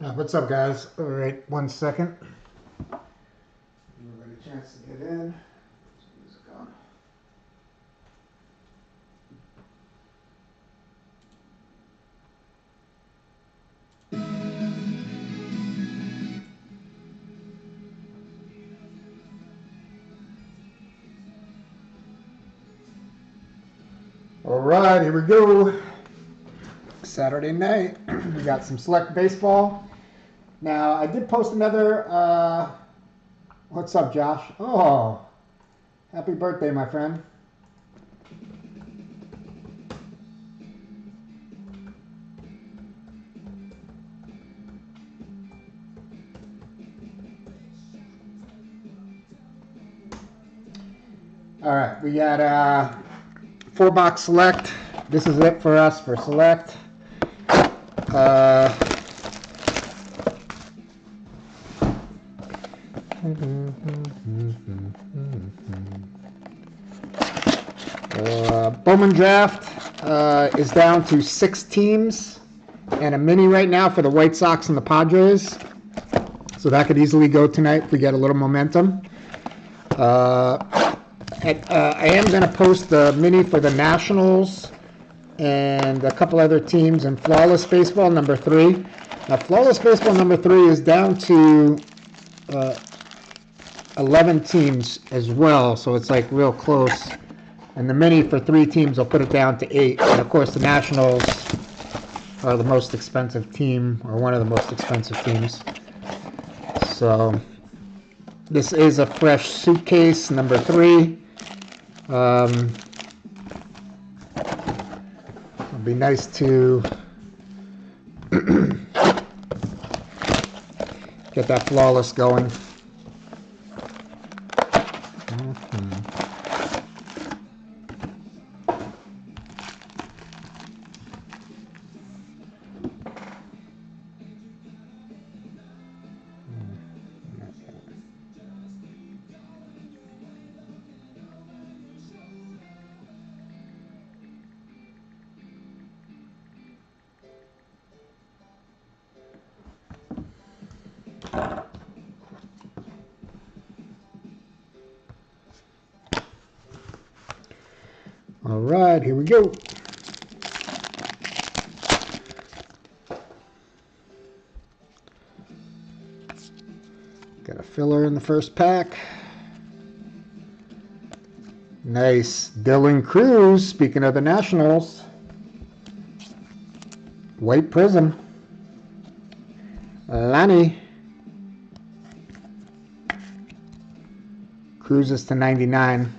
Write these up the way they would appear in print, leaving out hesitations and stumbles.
What's up, guys? All right, 1 second. Give everybody a chance to get in. Music on. All right, here we go. Saturday night, we got some select baseball. Now, I did post another. What's up, Josh? Oh, happy birthday, my friend. All right, we got 4-box select. This is it for us for select. Bowman draft is down to 6 teams and a mini right now for the White Sox and the Padres. So that could easily go tonight if we get a little momentum. I am going to post the mini for the Nationals and a couple other teams in Flawless Baseball number 3. Now, Flawless Baseball number 3 is down to 11 teams as well, so it's like real close. And the mini for 3 teams will put it down to 8. And of course, the Nationals are the most expensive team, or one of the most expensive teams. So this is a fresh suitcase number 3. It'll be nice to get that Flawless going. All right, here we go. Got a filler in the first pack. Nice. Dylan Cruz, speaking of the Nationals. White Prism. Lanny. Cruz is to 99.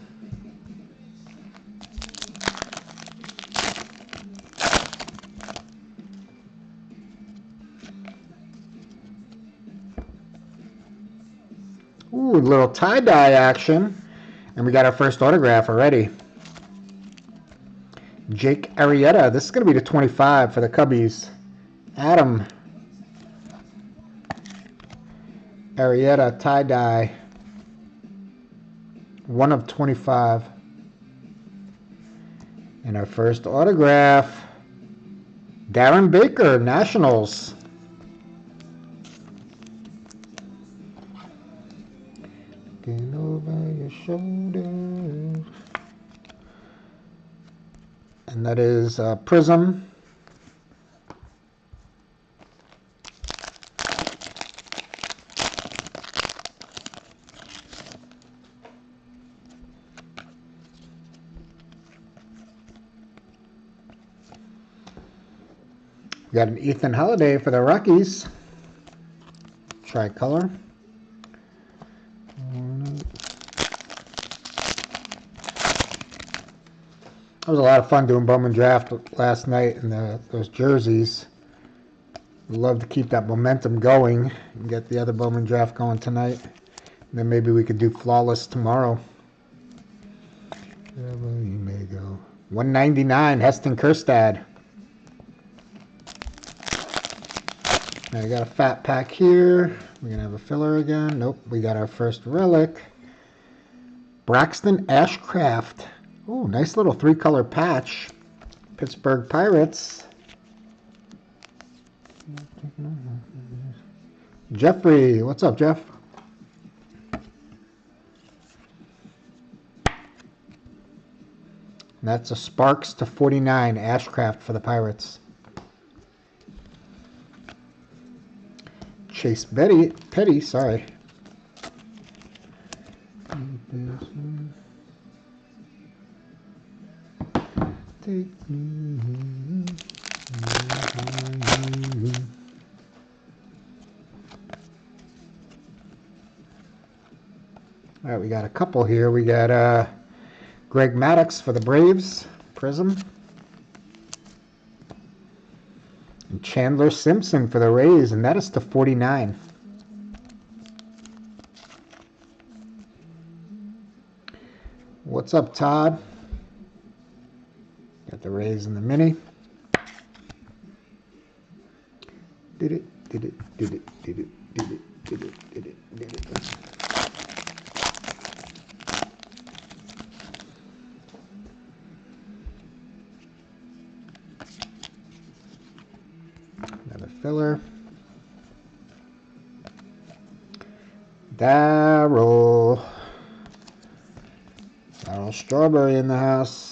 Ooh, a little tie-dye action. And we got our first autograph already. Jake Arrieta. This is going to be to 25 for the Cubbies. Adam Arrieta tie-dye. 1 of 25. And our first autograph. Darren Baker, Nationals. Looking over your shoulder. And that is Prism. We got an Ethan Holiday for the Rockies. Tricolor. That was a lot of fun doing Bowman Draft last night and those jerseys. We'd love to keep that momentum going and get the other Bowman Draft going tonight. And then maybe we could do Flawless tomorrow. Wherever you may go. 199, Heston Kjerstad. Now we got a fat pack here. We're going to have a filler again. Nope, we got our first relic. Braxton Ashcraft. Oh, nice little 3-color patch. Pittsburgh Pirates. Jeffrey, what's up, Jeff? That's a Sparks to 49 Ashcraft for the Pirates. Chase Petty, sorry. Take me. All right, we got a couple here. We got Greg Maddux for the Braves, Prism. And Chandler Simpson for the Rays, and that is to 49. What's up, Todd? Got the Rays in the mini. Did it. Another filler. Darryl Strawberry in the house.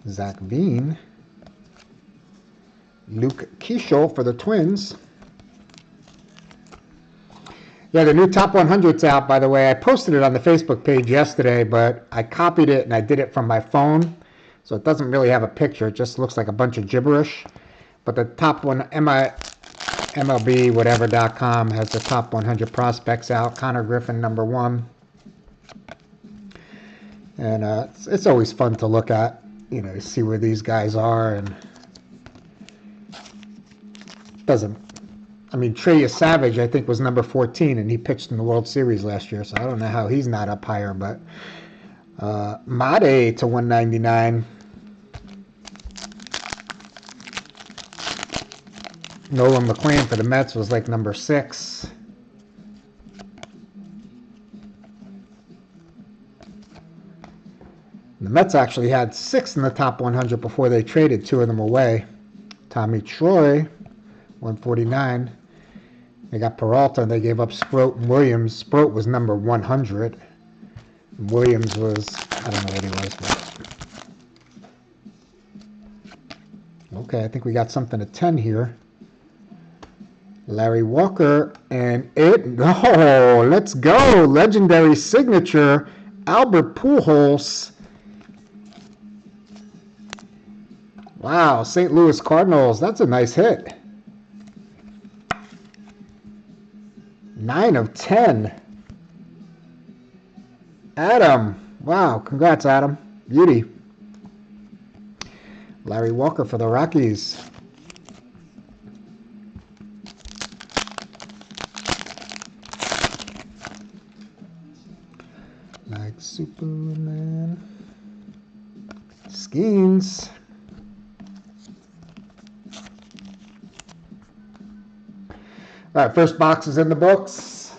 Zach Bean. Luke Keeschel for the Twins. Yeah, the new Top 100's out, by the way. I posted it on the Facebook page yesterday, but I copied it and I did it from my phone. So it doesn't really have a picture. It just looks like a bunch of gibberish. But the top one, MLB, whatever.com, has the top 100 prospects out. Connor Griffin, #1. And it's always fun to look at, you know, see where these guys are. And Trey Savage, I think, was #14, and he pitched in the World Series last year, so I don't know how he's not up higher. But Made to 199. Nolan McLean for the Mets was like #6. The Mets actually had 6 in the top 100 before they traded 2 of them away. Tommy Troy, 149. They got Peralta, and they gave up Sproat and Williams. Sproat was #100. Williams was, I don't know what he was, but. Okay, I think we got something at 10 here. Larry Walker, and let's go. Legendary signature, Albert Pujols. Wow, St. Louis Cardinals, that's a nice hit. 9 of 10. Adam, wow, congrats, Adam. Beauty. Larry Walker for the Rockies. Like Superman. Skeens. All right, first box is in the books.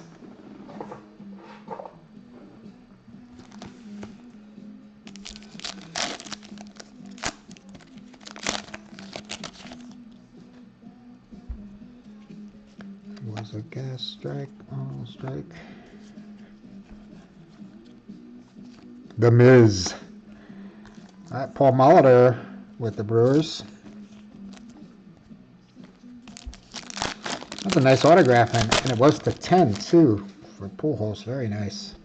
Was a gas strike, on strike. The Miz. All right, Paul Molitor with the Brewers. That's a nice autograph, and it was to 10 too for Pujols. Very nice.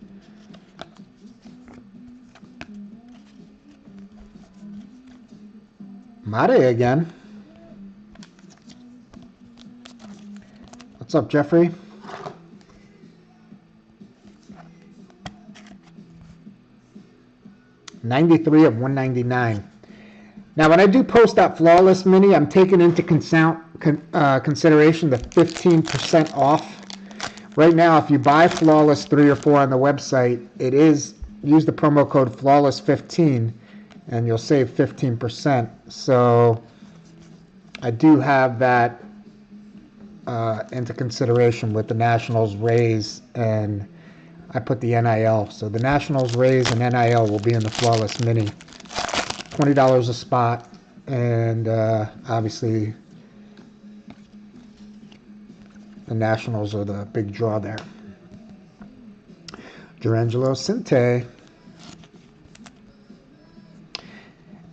Mate again. What's up, Jeffrey? $93 of $199. Now, when I do post that Flawless Mini, I'm taking into consideration the 15% off. Right now, if you buy Flawless 3 or 4 on the website, it is, use the promo code Flawless15, and you'll save 15%. So I do have that into consideration with the Nationals, Rays, and I put the NIL. So the Nationals, Rays, and NIL will be in the Flawless Mini. $20 a spot, and obviously the Nationals are the big draw there. Durangelo Cinte.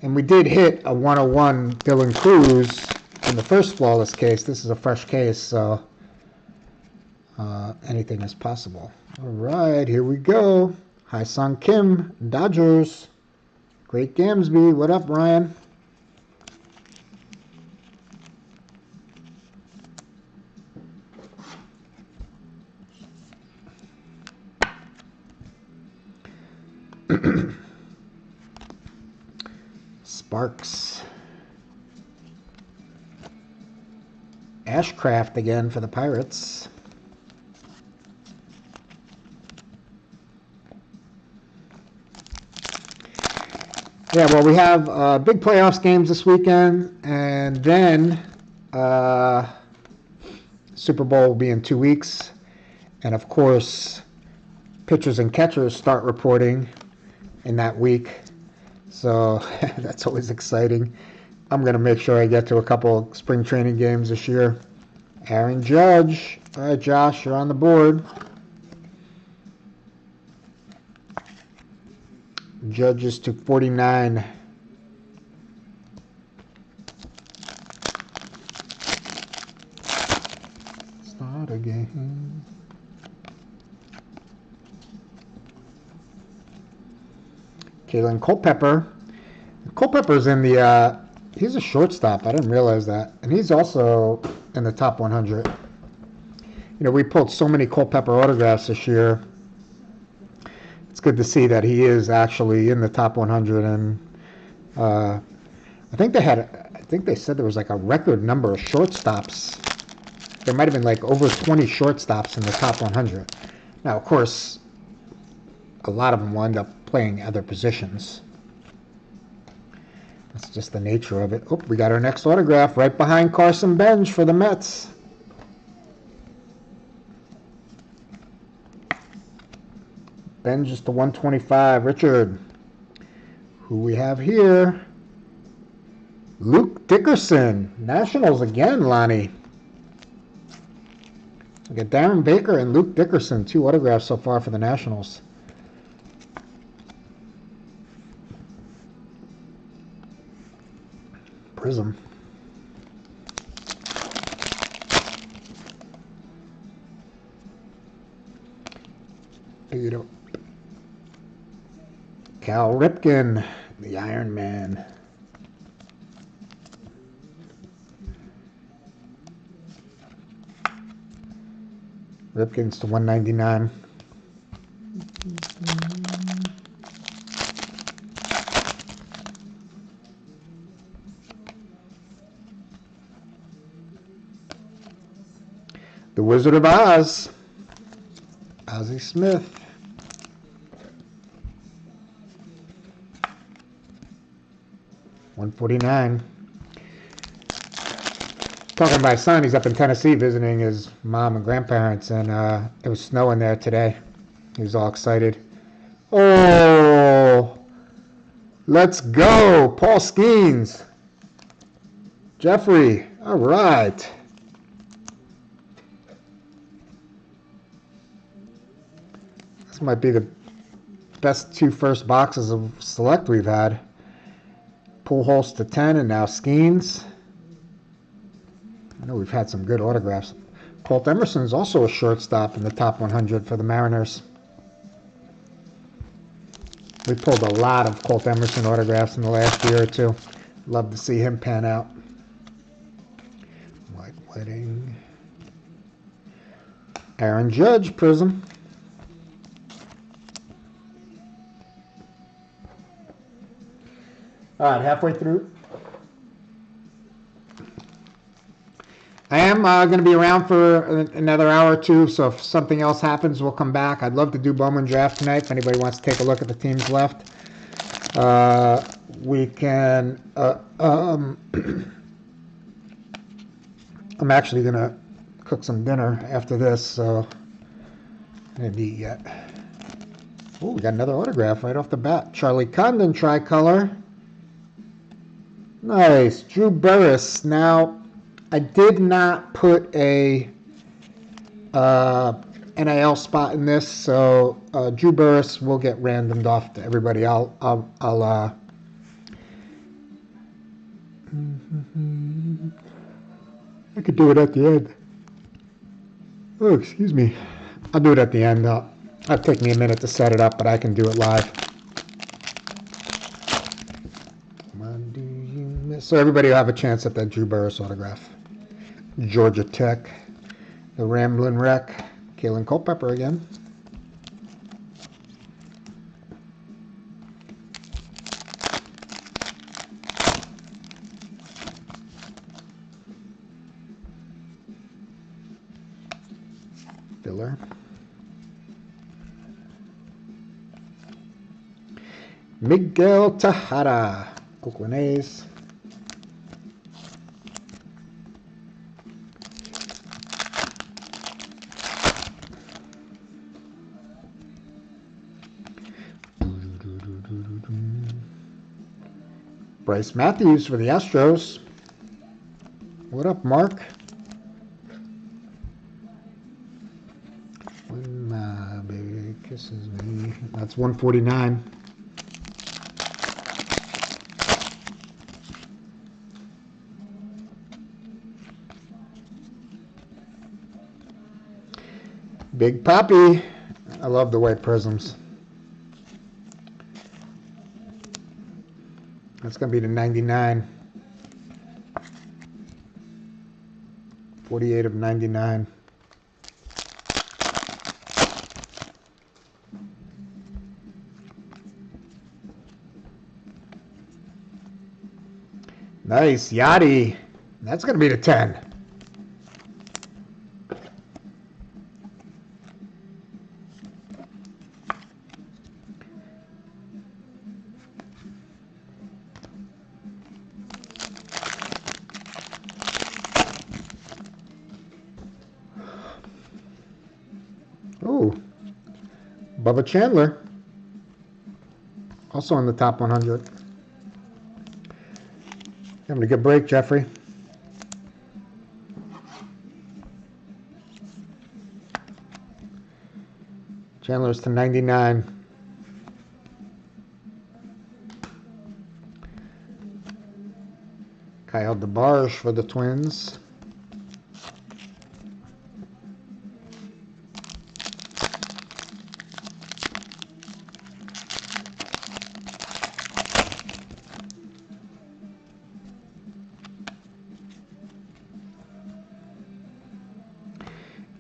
And we did hit a 101 Dylan Cruz in the first Flawless case. This is a fresh case, so anything is possible. All right, here we go. Hai-Sung Kim, Dodgers. Great Gamsby. What up, Ryan? Sparks. Ashcraft again for the Pirates. Yeah, well, we have big playoffs games this weekend, and then Super Bowl will be in 2 weeks. And, of course, pitchers and catchers start reporting in that week. So that's always exciting. I'm going to make sure I get to a couple spring training games this year. Aaron Judge. All right, Josh, you're on the board. Judges to 49. Start again. Kalen Culpepper. Culpepper's in the, he's a shortstop. I didn't realize that. And he's also in the top 100. You know, we pulled so many Culpepper autographs this year. It's good to see that he is actually in the top 100. And I think they said there was like a record number of shortstops. There might have been like over 20 shortstops in the top 100. Now, of course, a lot of them wind up playing other positions. That's just the nature of it. Oh, we got our next autograph right behind Carson Bench for the Mets. Bench is to 125. Richard. Who we have here? Luke Dickerson. Nationals again, Lonnie. We got Darren Baker and Luke Dickerson. 2 autographs so far for the Nationals. Prism. Pick it up. Cal Ripken, the Iron Man. Ripken's to 199. The Wizard of Oz, Ozzie Smith. $149. Talking to my son, he's up in Tennessee visiting his mom and grandparents, and it was snowing there today. He was all excited. Oh, let's go, Paul Skeens. Jeffrey, all right. This might be the best 2 first boxes of Select we've had. Pujols to 10, and now Skeens. I know we've had some good autographs. Colt Emerson's also a shortstop in the top 100 for the Mariners. We pulled a lot of Colt Emerson autographs in the last year or 2. Love to see him pan out. White Wedding. Aaron Judge, Prism. All right, halfway through. I am going to be around for another hour or 2, so if something else happens, we'll come back. I'd love to do Bowman Draft tonight if anybody wants to take a look at the teams left. We can... I'm actually going to cook some dinner after this, so I didn't eat yet. Oh, we got another autograph right off the bat. Charlie Condon tricolor. Nice. Drew Burris. Now, I did not put a NIL spot in this, so Drew Burris will get randomed off to everybody. I could do it at the end. Oh, excuse me. I'll do it at the end. It'll take me a minute to set it up, but I can do it live. So everybody will have a chance at that Drew Burris autograph. Georgia Tech. The Ramblin' Wreck. Kalen Culpepper again. Filler. Miguel Tejada, Oakland A's. Bryce Matthews for the Astros. What up, Mark? When my baby kisses me. That's 149. Big Papi. I love the white prisms. That's going to be the 99. 48 of 99. Nice. Yachty. That's going to be the 10. Oh, Bubba Chandler, also in the top 100. Having a good break, Jeffrey. Chandler's to 99. Kyle DeBarge for the Twins.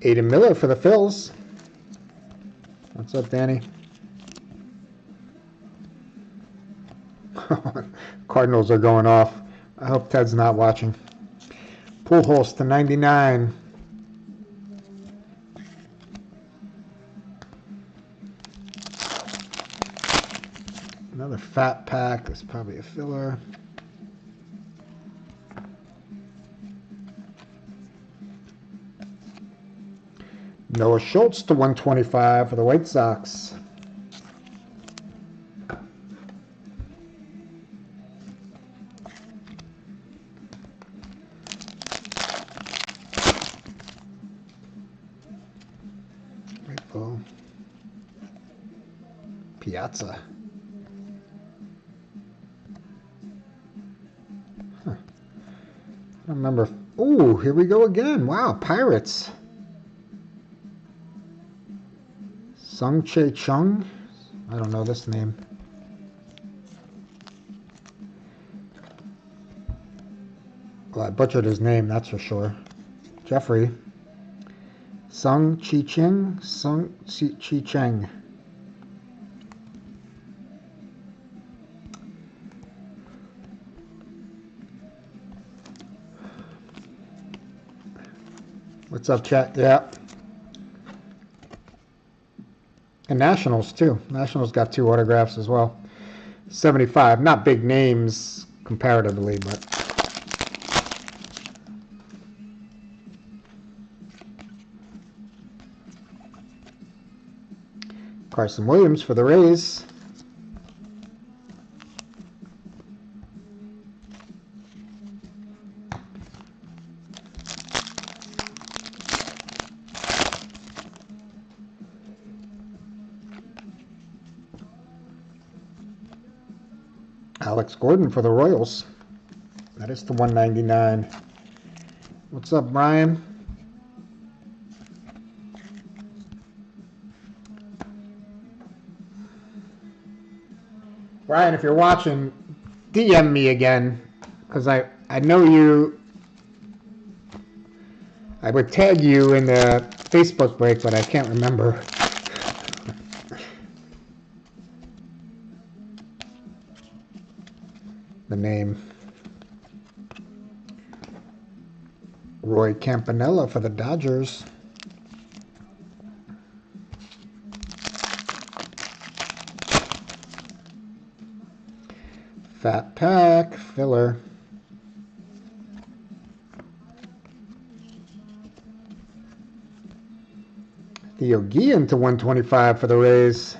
Aiden Miller for the Phils. What's up, Danny? Cardinals are going off. I hope Ted's not watching. Pujols to 99. Another fat pack. That's probably a filler. Noah Schultz to 125 for the White Sox. Grateful. Piazza. Huh. I don't remember. Ooh, here we go again. Wow, Pirates. Sung Che Chung? I don't know this name. Well, I butchered his name, that's for sure. Jeffrey. Sung Chi Ching? Sung Chi Cheng. What's up, chat? Yeah. And Nationals, too. Nationals got 2 autographs as well. 75. Not big names comparatively, but... Carson Williams for the Rays. Alex Gordon for the Royals. That is to 199. What's up, Brian? Brian, if you're watching, DM me again, because I know you. I would tag you in the Facebook break, but I can't remember. The name. Roy Campanella for the Dodgers. Fat Pack, filler. Theo Guillen to 125 for the Rays.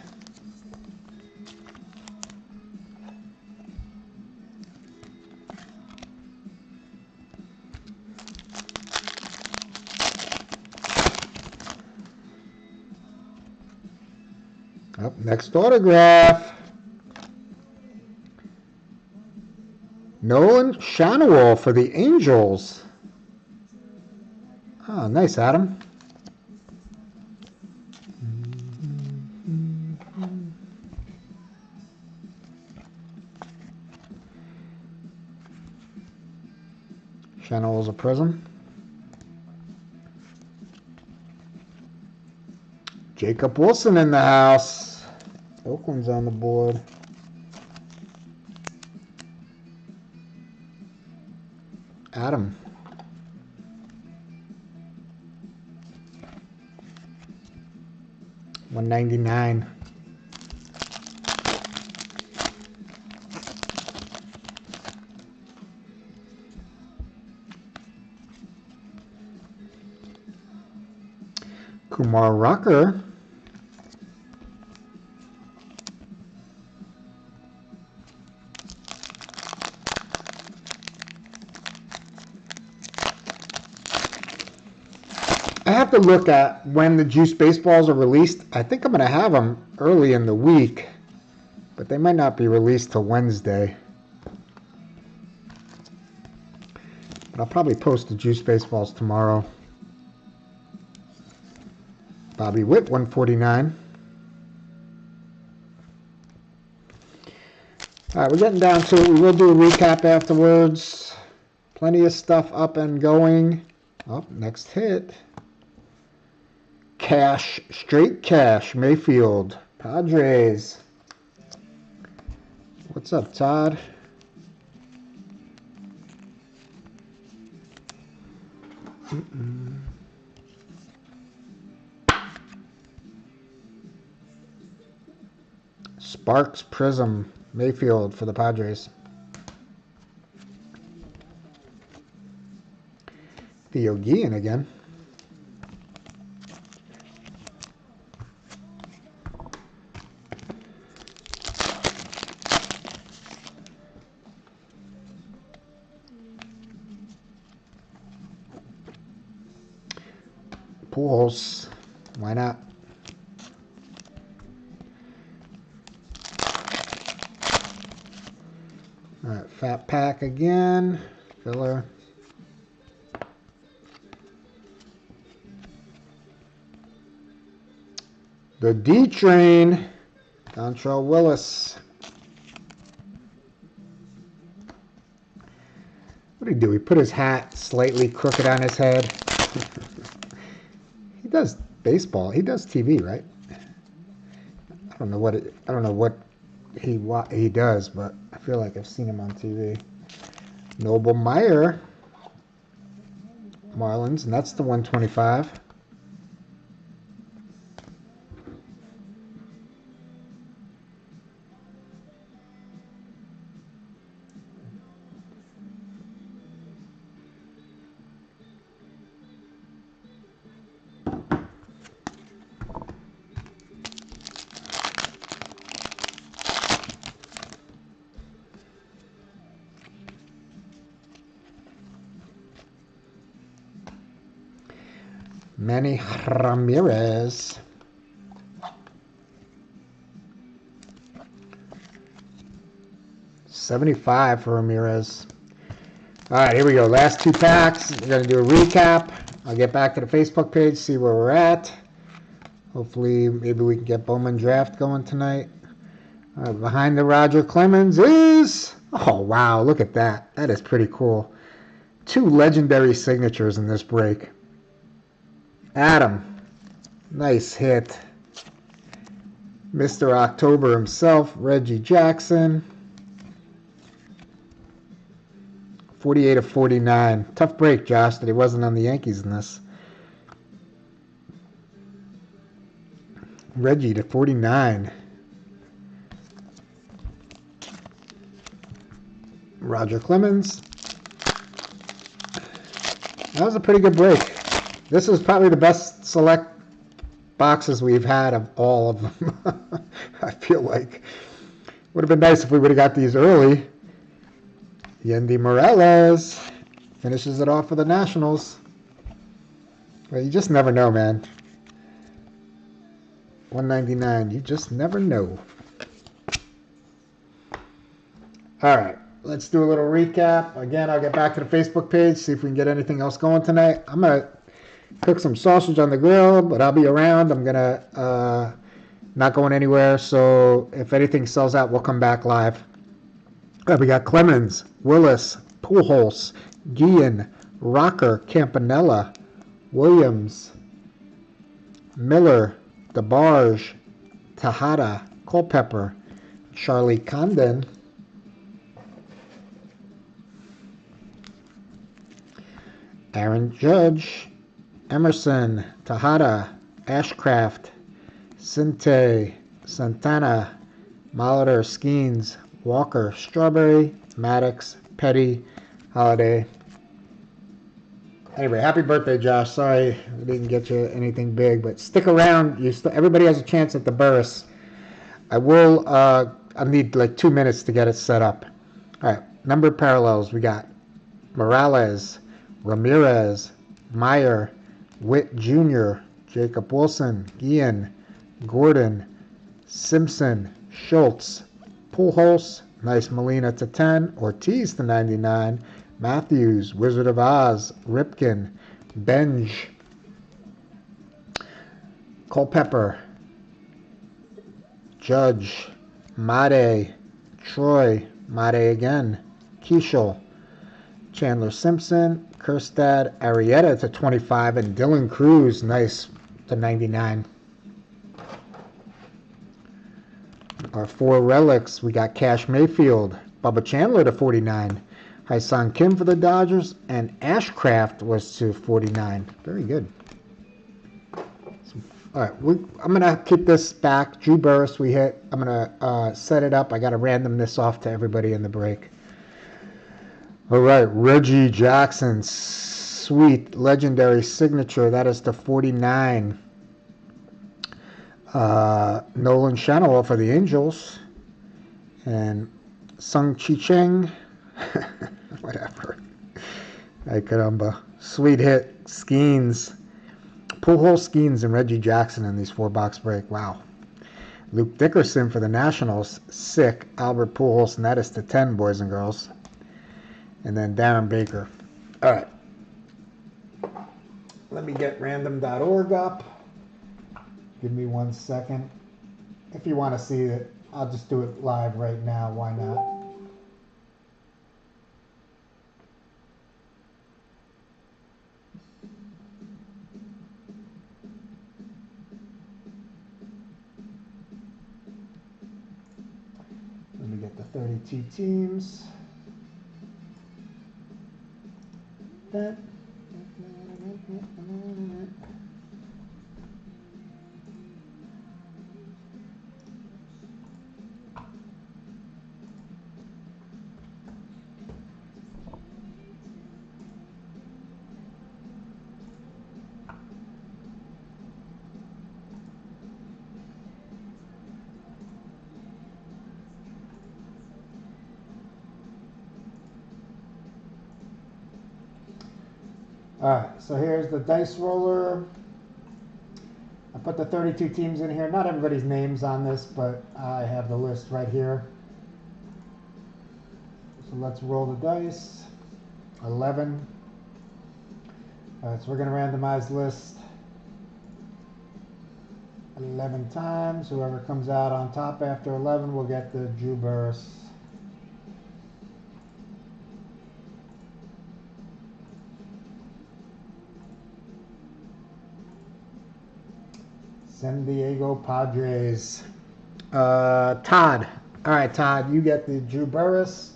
Up next autograph. Nolan Schanuel for the Angels. Oh, nice, Adam. Schanuel's a prism. Jacob Wilson in the house. Oakland's on the board. Adam. $199. Kumar Rocker. I have to look at when the Juice Baseballs are released. I think I'm going to have them early in the week, but they might not be released till Wednesday. But I'll probably post the Juice Baseballs tomorrow. Bobby Witt, 149. All right, we're getting down to it. We will do a recap afterwards. Plenty of stuff up and going. Oh, next hit. Cash, straight cash, Mayfield, Padres. What's up, Todd? Sparks Prism, Mayfield for the Padres. Theo Guillen again. Pools, why not? All right, Fat Pack again, filler. The D Train, Dontrell Willis. What did he do? He put his hat slightly crooked on his head. He does baseball. He does TV, right? I don't know what he does, but I feel like I've seen him on TV. Noble Meyer, Marlins, and that's the 125. Manny Ramirez. $75 for Ramirez. All right, here we go. Last 2 packs. We're going to do a recap. I'll get back to the Facebook page, see where we're at. Hopefully, maybe we can get Bowman draft going tonight. Behind the Roger Clemens is... Oh, wow. Look at that. That is pretty cool. 2 legendary signatures in this break. Adam. Nice hit. Mr. October himself, Reggie Jackson. 48 of 49. Tough break, Josh, that he wasn't on the Yankees in this. Reggie to 49. Roger Clemens. That was a pretty good break. This is probably the best select boxes we've had of all of them. I feel like. Would have been nice if we would have got these early. Yendy Morales finishes it off for the Nationals. Well, you just never know, man. 199. You just never know. All right. Let's do a little recap. Again, I'll get back to the Facebook page, see if we can get anything else going tonight. I'm going to cook some sausage on the grill, but I'll be around. I'm going to not going anywhere. So if anything sells out, we'll come back live. We got Clemens, Willis, Pujols, Guillen, Rocker, Campanella, Williams, Miller, DeBarge, Tejada, Culpepper, Charlie Condon, Aaron Judge, Emerson, Tejada, Ashcraft, Sinte, Santana, Molitor, Skeens, Walker, Strawberry, Maddox, Petty, Holiday. Anyway, happy birthday, Josh. Sorry we didn't get you anything big, but stick around. Everybody has a chance at the Burris. I need like 2 minutes to get it set up. All right, numbered parallels. We got Morales, Ramirez, Meyer, Witt Jr., Jacob Wilson, Guillen, Gordon, Simpson, Schultz, Pujols, nice Molina to 10, Ortiz to 99, Matthews, Wizard of Oz, Ripken, Benj, Culpepper, Judge, Made, Troy, Made again, Keishel, Chandler Simpson, Kerstad, Arrieta to 25, and Dylan Cruz, nice to 99. Our 4 relics, we got Cash Mayfield, Bubba Chandler to 49, Hyun Kim for the Dodgers, and Ashcraft was to 49. Very good. All right, I'm going to keep this back. Drew Burris we hit. I'm going to set it up. I got to random this off to everybody in the break. All right, Reggie Jackson, sweet, legendary signature. That is to 49. Nolan Shanaway for the Angels. And Sung Chi Cheng. Whatever. Ay caramba. Sweet hit. Skeens. Pujols, Skeens, and Reggie Jackson in these 4-box break. Wow. Luke Dickerson for the Nationals. Sick. Albert Pujols, and that is to 10, boys and girls. And then Darren Baker. All right. Let me get random.org up. Give me 1 second. If you want to see it, I'll just do it live right now. Why not? Let me get the 32 teams. That. All right, so here's the dice roller. put the 32 teams in here. Not everybody's names on this, but I have the list right here. So let's roll the dice. 11. All right, so we're going to randomize list 11 times. Whoever comes out on top after 11 will get the Drew Burress. San Diego Padres. Todd. All right, Todd, you get the Drew Burress.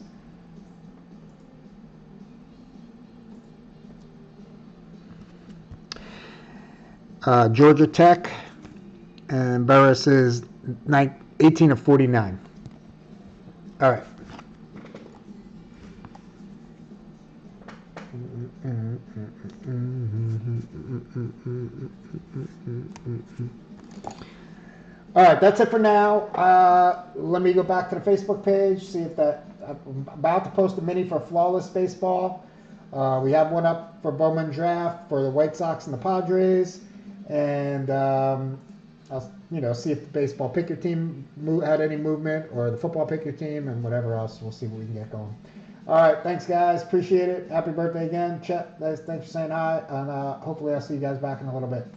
Georgia Tech, and Burress is 18 of 49. All right. All right, that's it for now. Let me go back to the Facebook page, see if that. I'm about to post a mini for Flawless Baseball. We have one up for Bowman Draft for the White Sox and the Padres. And I'll see if the Baseball Pick Your Team had any movement, or the Football Pick Your Team, and whatever else. We'll see what we can get going. All right, thanks guys, appreciate it. Happy birthday again, Chet. Thanks for saying hi, and hopefully I'll see you guys back in a little bit.